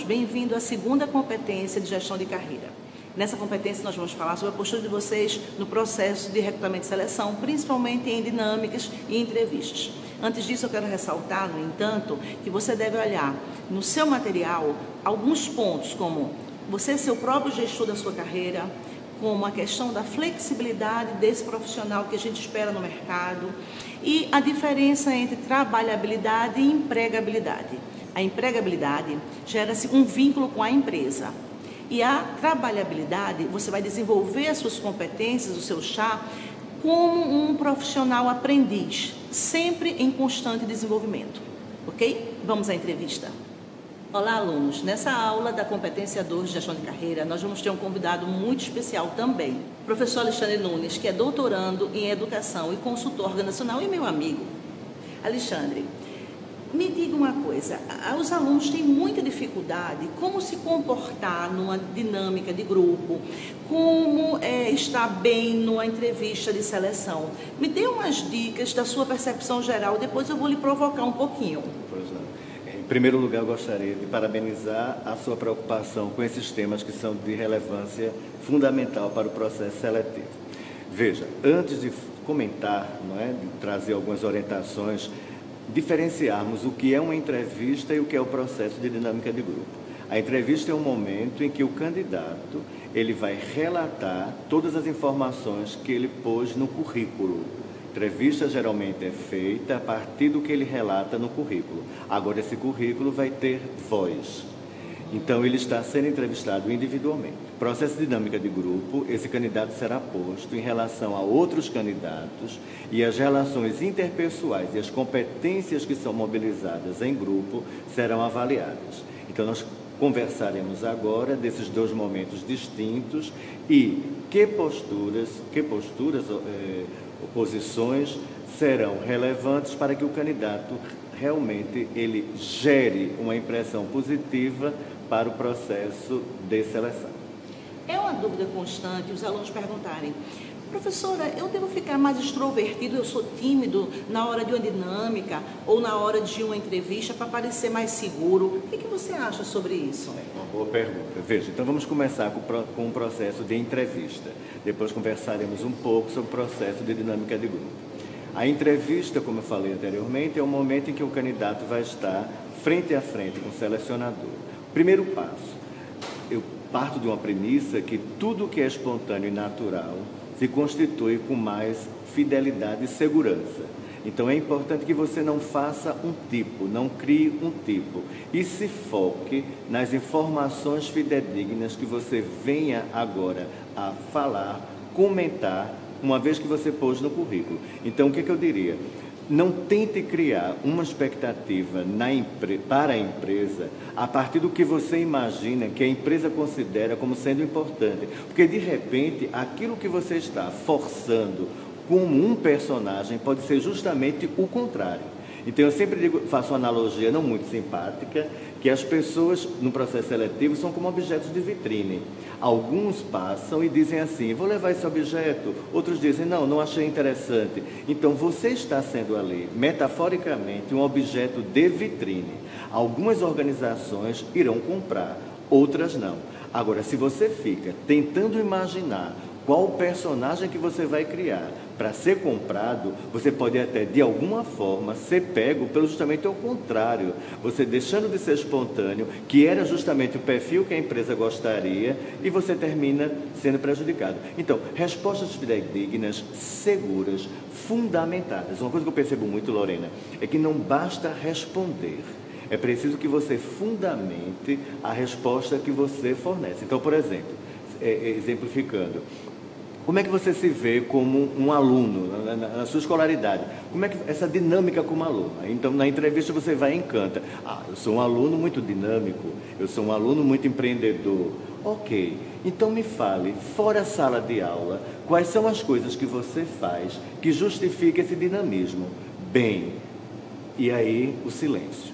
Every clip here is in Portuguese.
bem-vindo à segunda competência de gestão de carreira. Nessa competência nós vamos falar sobre a postura de vocês no processo de recrutamento e seleção, principalmente em dinâmicas e entrevistas. Antes disso, eu quero ressaltar, no entanto, que você deve olhar no seu material alguns pontos, como você ser o próprio gestor da sua carreira, como a questão da flexibilidade desse profissional que a gente espera no mercado e a diferença entre trabalhabilidade e empregabilidade. A empregabilidade gera-se um vínculo com a empresa e a trabalhabilidade, você vai desenvolver as suas competências, o seu chá, como um profissional aprendiz, sempre em constante desenvolvimento, ok? Vamos à entrevista. Olá, alunos. Nessa aula da competência 2 de gestão de carreira, nós vamos ter um convidado muito especial também, o professor Alexandre Nunes, que é doutorando em educação e consultor organizacional e meu amigo. Alexandre, me diga uma coisa, os alunos têm muita dificuldade como se comportar numa dinâmica de grupo, como estar bem numa entrevista de seleção. Me dê umas dicas da sua percepção geral, depois eu vou lhe provocar um pouquinho. Pois não. Em primeiro lugar, eu gostaria de parabenizar a sua preocupação com esses temas que são de relevância fundamental para o processo seletivo. Veja, antes de comentar, de trazer algumas orientações, diferenciarmos o que é uma entrevista e o que é o processo de dinâmica de grupo. A entrevista é um momento em que o candidato ele vai relatar todas as informações que ele pôs no currículo. A entrevista geralmente é feita a partir do que ele relata no currículo. Agora, esse currículo vai ter voz. Então, ele está sendo entrevistado individualmente. Processo de dinâmica de grupo, esse candidato será posto em relação a outros candidatos e as relações interpessoais e as competências que são mobilizadas em grupo serão avaliadas. Então, nós conversaremos agora desses dois momentos distintos e que posturas ou posições serão relevantes para que o candidato realmente ele gere uma impressão positiva para o processo de seleção. É uma dúvida constante os alunos perguntarem: professora, eu devo ficar mais extrovertido, eu sou tímido na hora de uma dinâmica ou na hora de uma entrevista para parecer mais seguro? O que você acha sobre isso? Uma boa pergunta. Veja, então vamos começar com o processo de entrevista. Depois conversaremos um pouco sobre o processo de dinâmica de grupo. A entrevista, como eu falei anteriormente, é o momento em que o candidato vai estar frente a frente com o selecionador. Primeiro passo, eu parto de uma premissa que tudo que é espontâneo e natural se constitui com mais fidelidade e segurança. Então é importante que você não faça um tipo, não crie um tipo e se foque nas informações fidedignas que você venha agora a falar, comentar, uma vez que você pôs no currículo. Então, o que eu diria? Não tente criar uma expectativa para a empresa a partir do que você imagina que a empresa considera como sendo importante. Porque, de repente, aquilo que você está forçando como um personagem pode ser justamente o contrário. Então, eu sempre faço uma analogia não muito simpática, que as pessoas no processo seletivo são como objetos de vitrine. Alguns passam e dizem assim: vou levar esse objeto. Outros dizem: não achei interessante. Então, você está sendo ali, metaforicamente, um objeto de vitrine. Algumas organizações irão comprar, outras não. Agora, se você fica tentando imaginar qual o personagem que você vai criar para ser comprado, você pode até, de alguma forma, ser pego pelo justamente ao contrário. Você deixando de ser espontâneo, que era justamente o perfil que a empresa gostaria, e você termina sendo prejudicado. Então, respostas fidedignas, seguras, fundamentadas. Uma coisa que eu percebo muito, Lorena, é que não basta responder. É preciso que você fundamente a resposta que você fornece. Então, por exemplo, exemplificando, como é que você se vê como um aluno, na sua escolaridade? Como é que essa dinâmica como aluno? Então, na entrevista você vai e encanta. Eu sou um aluno muito dinâmico, eu sou um aluno muito empreendedor. Ok, então me fale, fora a sala de aula, quais são as coisas que você faz que justifica esse dinamismo? Bem, e aí o silêncio.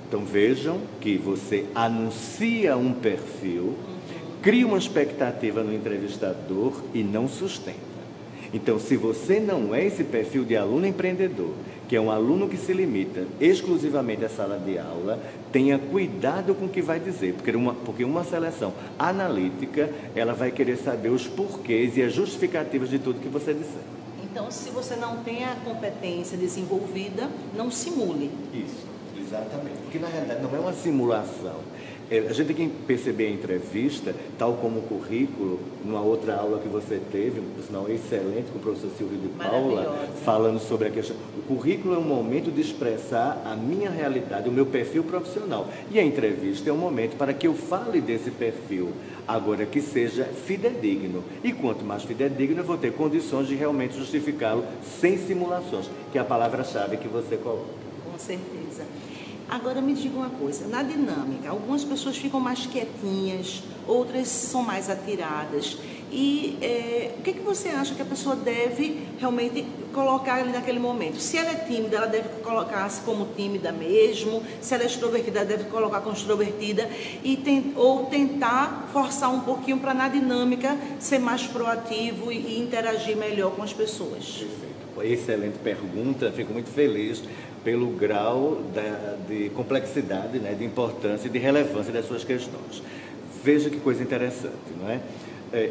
Então, vejam que você anuncia um perfil, cria uma expectativa no entrevistador e não sustenta. Então, se você não é esse perfil de aluno empreendedor, que é um aluno que se limita exclusivamente à sala de aula, tenha cuidado com o que vai dizer, porque uma seleção analítica, ela vai querer saber os porquês e as justificativas de tudo que você disser. Então, se você não tem a competência desenvolvida, não simule. Isso, exatamente. Porque, na realidade, não é uma simulação. A gente tem que perceber a entrevista, tal como o currículo, numa outra aula que você teve, por sinal excelente, com o professor Silvio de Paula, falando sobre a questão. O currículo é um momento de expressar a minha realidade, o meu perfil profissional. E a entrevista é um momento para que eu fale desse perfil, agora que seja fidedigno. E quanto mais fidedigno, eu vou ter condições de realmente justificá-lo sem simulações, que é a palavra-chave que você coloca. Com certeza. Agora me diga uma coisa, na dinâmica, algumas pessoas ficam mais quietinhas, outras são mais atiradas. E o que você acha que a pessoa deve realmente colocar ali naquele momento? Se ela é tímida, ela deve colocar-se como tímida mesmo. Se ela é extrovertida, ela deve colocar como extrovertida. Ou tentar forçar um pouquinho para na dinâmica ser mais proativo e interagir melhor com as pessoas. Perfeito. Excelente pergunta, fico muito feliz pelo grau de complexidade, né, de importância e de relevância das suas questões. Veja que coisa interessante, não é?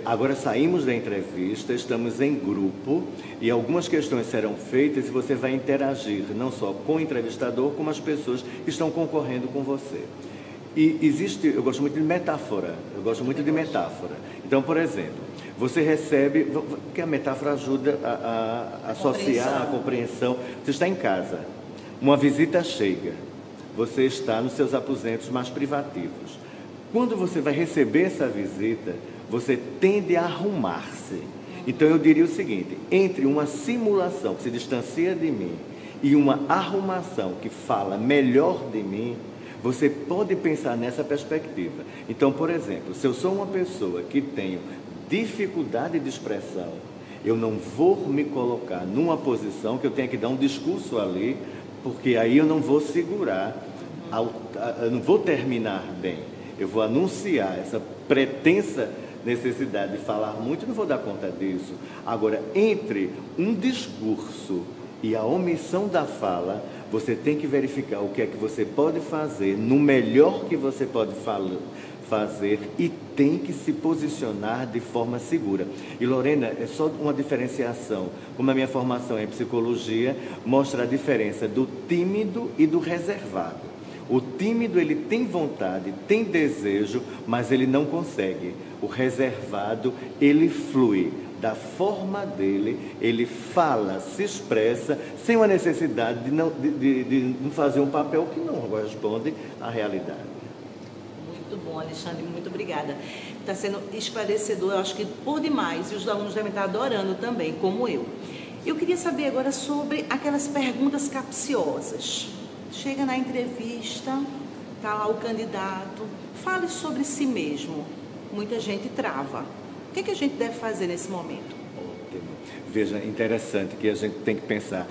Agora saímos da entrevista, estamos em grupo e algumas questões serão feitas e você vai interagir não só com o entrevistador, como as pessoas que estão concorrendo com você. E eu gosto muito de metáfora, Então, por exemplo, você recebe, porque a metáfora ajuda a associar a compreensão. Você está em casa, uma visita chega, você está nos seus aposentos mais privativos. Quando você vai receber essa visita, você tende a arrumar-se. Então eu diria o seguinte, entre uma simulação que se distancia de mim e uma arrumação que fala melhor de mim, você pode pensar nessa perspectiva. Então, por exemplo, se eu sou uma pessoa que tenho dificuldade de expressão, eu não vou me colocar numa posição que eu tenha que dar um discurso ali, porque aí eu não vou segurar, eu não vou terminar bem. Eu vou anunciar essa pretensa necessidade de falar muito, não vou dar conta disso. Agora, entre um discurso e a omissão da fala, você tem que verificar o que é que você pode fazer, no melhor que você pode fazer, e tem que se posicionar de forma segura. E Lorena, é só uma diferenciação, como a minha formação é em psicologia, mostra a diferença do tímido e do reservado. O tímido, ele tem vontade, tem desejo, mas ele não consegue. O reservado, ele flui da forma dele, ele fala, se expressa, sem uma necessidade de não fazer um papel que não corresponde à realidade. Muito bom, Alexandre, muito obrigada. Está sendo esclarecedor, eu acho que por demais, e os alunos devem estar adorando também, como eu. Eu queria saber agora sobre aquelas perguntas capciosas. Chega na entrevista, está lá o candidato, fale sobre si mesmo. Muita gente trava. O que a gente deve fazer nesse momento? Ótimo. Veja, interessante que a gente tem que pensar.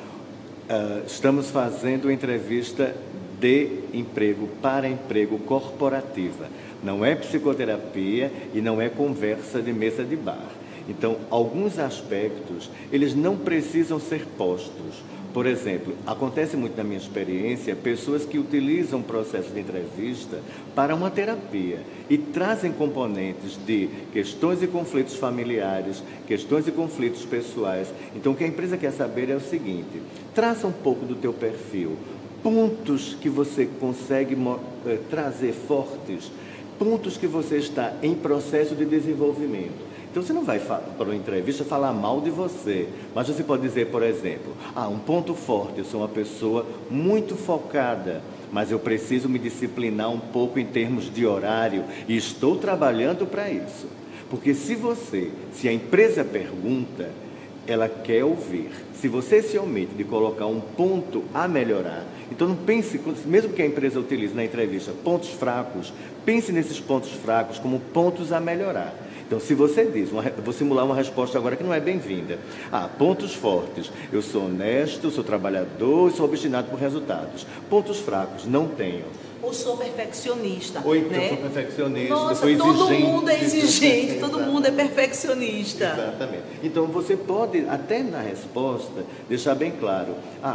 Estamos fazendo entrevista de emprego para emprego corporativa. Não é psicoterapia e não é conversa de mesa de bar. Então, alguns aspectos, eles não precisam ser postos. Por exemplo, acontece muito na minha experiência, pessoas que utilizam o processo de entrevista para uma terapia e trazem componentes de questões e conflitos familiares, questões e conflitos pessoais. Então, o que a empresa quer saber é o seguinte: traça um pouco do teu perfil, pontos que você consegue trazer fortes, pontos que você está em processo de desenvolvimento. Então, você não vai para uma entrevista falar mal de você, mas você pode dizer, por exemplo, um ponto forte, eu sou uma pessoa muito focada, mas eu preciso me disciplinar um pouco em termos de horário e estou trabalhando para isso. Porque se a empresa pergunta, ela quer ouvir. Se você se omite de colocar um ponto a melhorar, então não pense, mesmo que a empresa utilize na entrevista pontos fracos, pense nesses pontos fracos como pontos a melhorar. Então, se você diz, vou simular uma resposta agora que não é bem-vinda. Pontos fortes, eu sou honesto, sou trabalhador e sou obstinado por resultados. Pontos fracos, não tenho. ou sou perfeccionista. Ou então né? sou perfeccionista, Nossa, sou exigente. todo mundo é exigente, todo mundo é perfeccionista. Exatamente. Então você pode, até na resposta, deixar bem claro,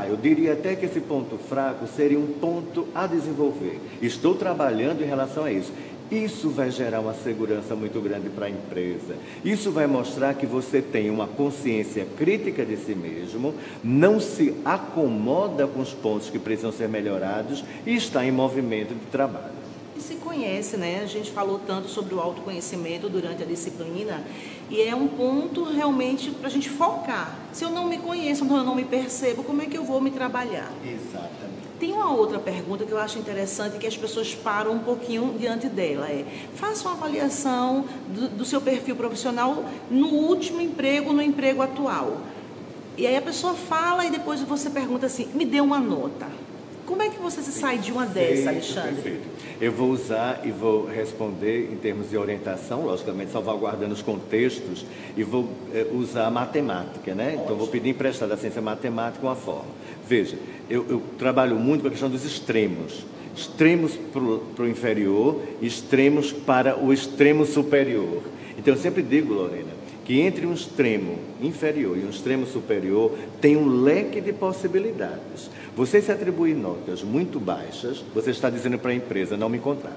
eu diria até que esse ponto fraco seria um ponto a desenvolver. Estou trabalhando em relação a isso. Isso vai gerar uma segurança muito grande para a empresa. Isso vai mostrar que você tem uma consciência crítica de si mesmo, não se acomoda com os pontos que precisam ser melhorados e está em movimento de trabalho. E se conhece, né? A gente falou tanto sobre o autoconhecimento durante a disciplina e é um ponto realmente para a gente focar. Se eu não me conheço, eu não me percebo, como é que eu vou me trabalhar? Exatamente. Tem uma outra pergunta que eu acho interessante que as pessoas param um pouquinho diante dela. Faça uma avaliação do seu perfil profissional no último emprego, no emprego atual. E aí a pessoa fala e depois você pergunta assim, me dê uma nota. Como é que você se sai de uma dessa, Alexandre? Perfeito. Eu vou usar e vou responder em termos de orientação, logicamente salvaguardando os contextos, e vou usar a matemática, né? Então vou pedir emprestado a ciência matemática uma forma. Veja, eu trabalho muito com a questão dos extremos. Extremos para o inferior, extremos para o extremo superior. Então eu sempre digo, Lorena, que entre um extremo inferior e um extremo superior tem um leque de possibilidades. Você se atribuir notas muito baixas, você está dizendo para a empresa, não me contrate.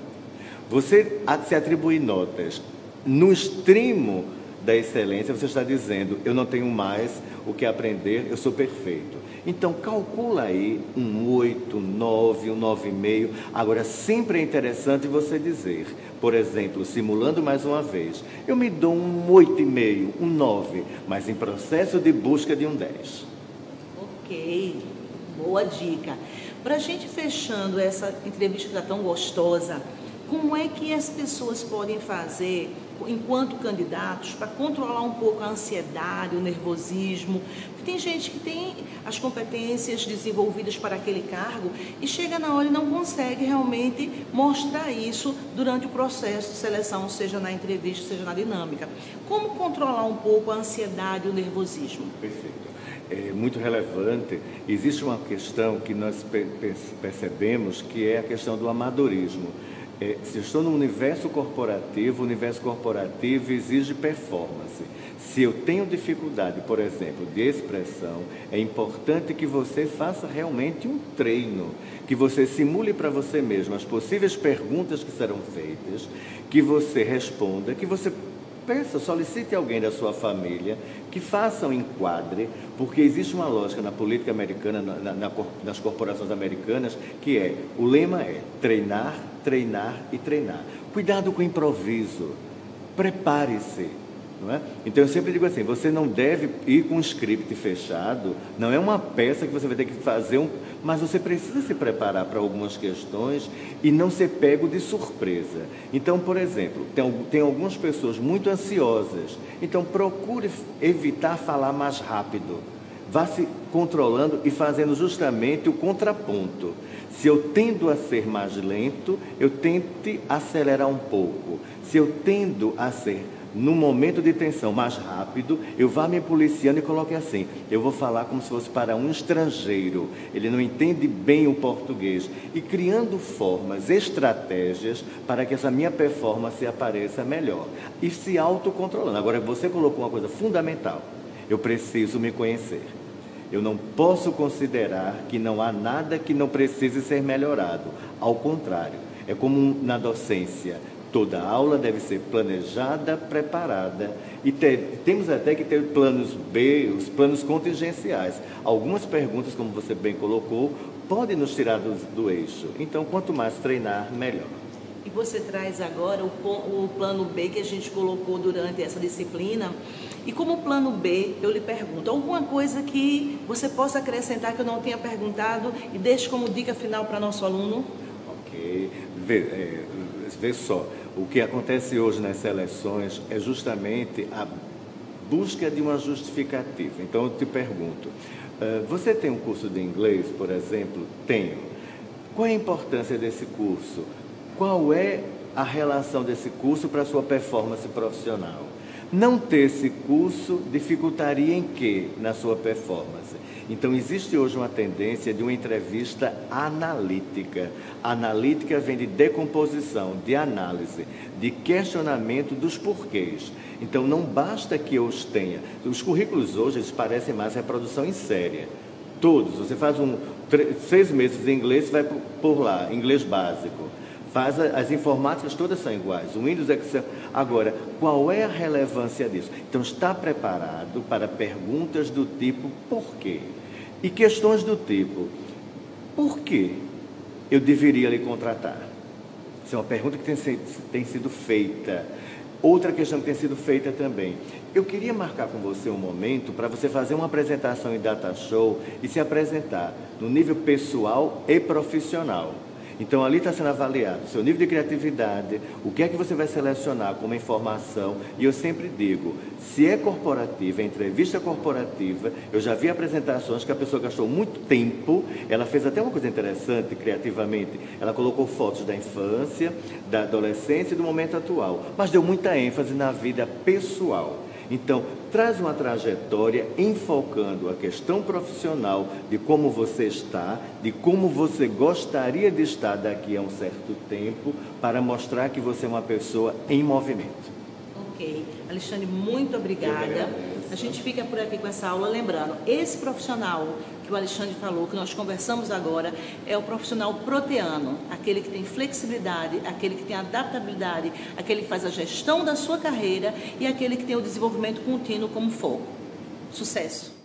Você se atribuir notas no extremo da excelência, você está dizendo, eu não tenho mais o que aprender, eu sou perfeito. Então, calcula aí um 8, 9, um 9,5. Agora, sempre é interessante você dizer, por exemplo, simulando mais uma vez, eu me dou um 8,5, um 9, mas em processo de busca de um 10. Ok, boa dica. Para a gente fechando essa entrevista que está tão gostosa, como é que as pessoas podem fazer, enquanto candidatos, para controlar um pouco a ansiedade, o nervosismo? Porque tem gente que tem as competências desenvolvidas para aquele cargo e chega na hora e não consegue realmente mostrar isso durante o processo de seleção, seja na entrevista, seja na dinâmica. Como controlar um pouco a ansiedade e o nervosismo? Perfeito. É muito relevante. Existe uma questão que nós percebemos, que é a questão do amadorismo. Se eu estou no universo corporativo, o universo corporativo exige performance. Se eu tenho dificuldade, por exemplo, de expressão, é importante que você faça realmente um treino, que você simule para você mesmo as possíveis perguntas que serão feitas, que você responda, que você peça, solicite alguém da sua família que faça um enquadre, porque existe uma lógica na política americana, nas corporações americanas, que o lema é treinar, treinar e treinar. Cuidado com o improviso, prepare-se. Não é? Então eu sempre digo assim, você não deve ir com um script fechado, não é uma peça que você vai ter que fazer, mas você precisa se preparar para algumas questões e não ser pego de surpresa. Então, por exemplo, tem algumas pessoas muito ansiosas, então procure evitar falar mais rápido, vá se controlando e fazendo justamente o contraponto. Se eu tendo a ser mais lento, eu tente acelerar um pouco. Se eu tendo a ser no momento de tensão mais rápido, eu vá me policiando e coloque assim, eu vou falar como se fosse para um estrangeiro, ele não entende bem o português, e criando formas, estratégias para que essa minha performance apareça melhor, e se autocontrolando. Agora, você colocou uma coisa fundamental, eu preciso me conhecer. Eu não posso considerar que não há nada que não precise ser melhorado, ao contrário, é como na docência. Toda aula deve ser planejada, preparada e temos até que ter planos B, os planos contingenciais. Algumas perguntas, como você bem colocou, podem nos tirar do eixo. Então, quanto mais treinar, melhor. E você traz agora o plano B que a gente colocou durante essa disciplina. E como plano B, eu lhe pergunto, alguma coisa que você possa acrescentar que eu não tenha perguntado e deixe como dica final para nosso aluno? Ok. Vê só, o que acontece hoje nas seleções é justamente a busca de uma justificativa. Então, eu te pergunto, você tem um curso de inglês, por exemplo? Tenho. Qual é a importância desse curso? Qual é a relação desse curso para a sua performance profissional? Não ter esse curso dificultaria em quê? Na sua performance. Então, existe hoje uma tendência de uma entrevista analítica. Analítica vem de decomposição, de análise, de questionamento dos porquês. Então, não basta que eu os tenha. Os currículos hoje, eles parecem mais reprodução em série. Todos. Você faz 6 meses de inglês, vai por lá, inglês básico. As informáticas todas são iguais, o Windows, Excel. Agora, qual é a relevância disso? Então, está preparado para perguntas do tipo por quê? E questões do tipo, por que eu deveria lhe contratar? Essa é uma pergunta que tem sido feita. Outra questão que tem sido feita também. Eu queria marcar com você um momento para você fazer uma apresentação em Data Show e se apresentar no nível pessoal e profissional. Então, ali está sendo avaliado o seu nível de criatividade, o que é que você vai selecionar como informação. E eu sempre digo, se é corporativa, é entrevista corporativa, eu já vi apresentações que a pessoa gastou muito tempo, ela fez até uma coisa interessante, criativamente, ela colocou fotos da infância, da adolescência e do momento atual, mas deu muita ênfase na vida pessoal. Então, traz uma trajetória enfocando a questão profissional de como você está, de como você gostaria de estar daqui a um certo tempo, para mostrar que você é uma pessoa em movimento. Ok. Alexandre, muito obrigada. A gente fica por aqui com essa aula, lembrando, esse profissional que o Alexandre falou, que nós conversamos agora, é o profissional proteano, aquele que tem flexibilidade, aquele que tem adaptabilidade, aquele que faz a gestão da sua carreira e aquele que tem o desenvolvimento contínuo como foco. Sucesso!